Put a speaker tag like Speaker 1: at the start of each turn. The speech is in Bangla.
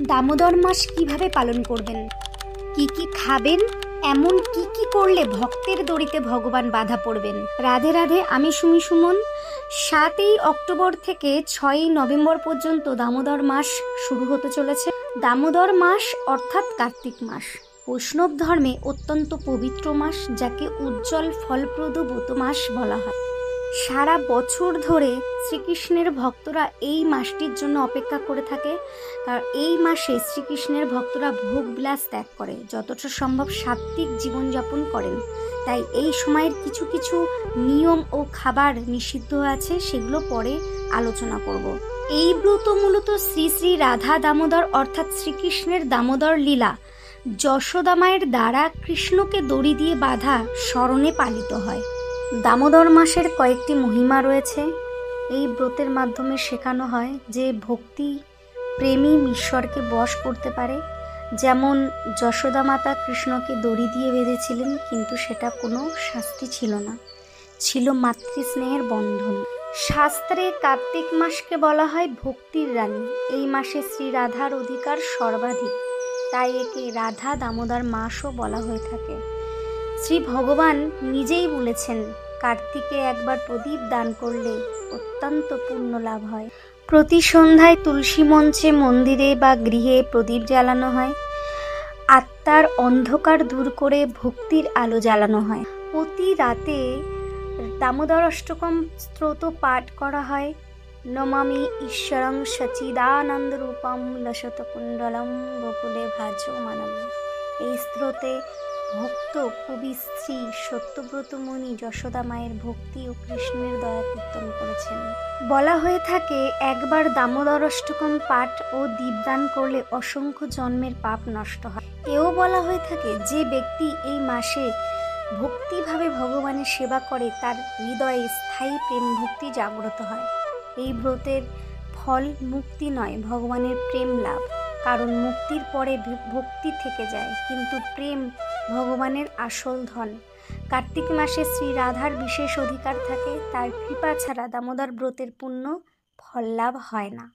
Speaker 1: দামোদর মাস কিভাবে পালন করবেন, কি কি খাবেন, এমন কি কি করলে ভক্তের দড়িতে ভগবান বাধা পড়বেন। রাধে রাধে, আমি সুমি সুমন। 7ই অক্টোবর থেকে 6ই নভেম্বর পর্যন্ত দামোদর মাস শুরু হতে চলেছে। দামোদর মাস অর্থাৎ কার্তিক মাস বৈষ্ণব ধর্মে অত্যন্ত পবিত্র মাস, যাকে উজ্জ্বল ফলপ্রদ ব্রত মাস বলা হয়। সারা বছর ধরে শ্রীকৃষ্ণের ভক্তরা এই মাসটির জন্য অপেক্ষা করে থাকে। কারণ এই মাসে শ্রীকৃষ্ণের ভক্তরা ভোগ বিলাস ত্যাগ করে, যতটা সম্ভব সাত্ত্বিক জীবনযাপন করেন। তাই এই সময়ের কিছু কিছু নিয়ম ও খাবার নিষিদ্ধ আছে, সেগুলো পরে আলোচনা করব। এই ব্রত মূলত শ্রী শ্রী রাধা দামোদর অর্থাৎ শ্রীকৃষ্ণের দামোদর লীলা যশোদা মায়ের দ্বারা কৃষ্ণকে দড়ি দিয়ে বাঁধা স্মরণে পালিত হয়। দামোদর মাসের কয়েকটি মহিমা রয়েছে। এই ব্রতের মাধ্যমে শেখানো হয় যে ভক্তি প্রেমী ঈশ্বরকে বশ করতে পারে। যেমন যশোদা মাতা কৃষ্ণকে দড়ি দিয়ে বেঁধেছিলেন, কিন্তু সেটা কোনো শাস্তি ছিল না, ছিল মাতৃস্নেহের বন্ধন। শাস্ত্রে কার্তিক মাসকে বলা হয় ভক্তির রানী। এই মাসে শ্রী রাধার অধিকার সর্বাধিক, তাই একে রাধা দামোদর মাসও বলা হয়ে থাকে। শ্রী ভগবান নিজেই বলেছেন, কার্তিকে একবার প্রদীপ দান করলে অত্যন্ত পুণ্য লাভ হয়। প্রতি সন্ধ্যায় তুলসী মঞ্চে, মন্দিরে বা গৃহে প্রদীপ জ্বালানো হয়। আত্মার অন্ধকার দূর করে ভক্তির আলো জ্বালানো হয়। প্রতি রাতে দামোদর অষ্টকম স্তোত্র পাঠ করা হয়। নমামি ঈশ্বরং সচিদানন্দ রূপম লসত কুণ্ডলম গোকুলে ভাজমানম। এই স্তোত্রে ভক্ত কবি শ্রী সত্যব্রত মুনি যশোদা মায়ের ভক্তি ও কৃষ্ণের দয়া কীর্তন করেছেন। বলা হয়ে থাকে, একবার দামোদর অষ্টকম পাঠ ও দীপদান করলে অসংখ্য জন্মের পাপ নষ্ট হয়। এও বলা হয়ে থাকে, যে ব্যক্তি এই মাসে ভক্তিভাবে ভগবানের সেবা করে তার হৃদয়ে স্থায়ী প্রেম ভক্তি জাগ্রত হয়। এই ব্রতের ফল মুক্তি নয়, ভগবানের প্রেম লাভ। কারণ মুক্তির পরে ভক্তি থেকে যায়, কিন্তু প্রেম ভগবানের আসল ধন। কার্তিক মাসে শ্রী রাধার বিশেষ অধিকার থাকে, তার কৃপা ছাড়া দামোদর ব্রতের পুণ্য ফল লাভ হয় না।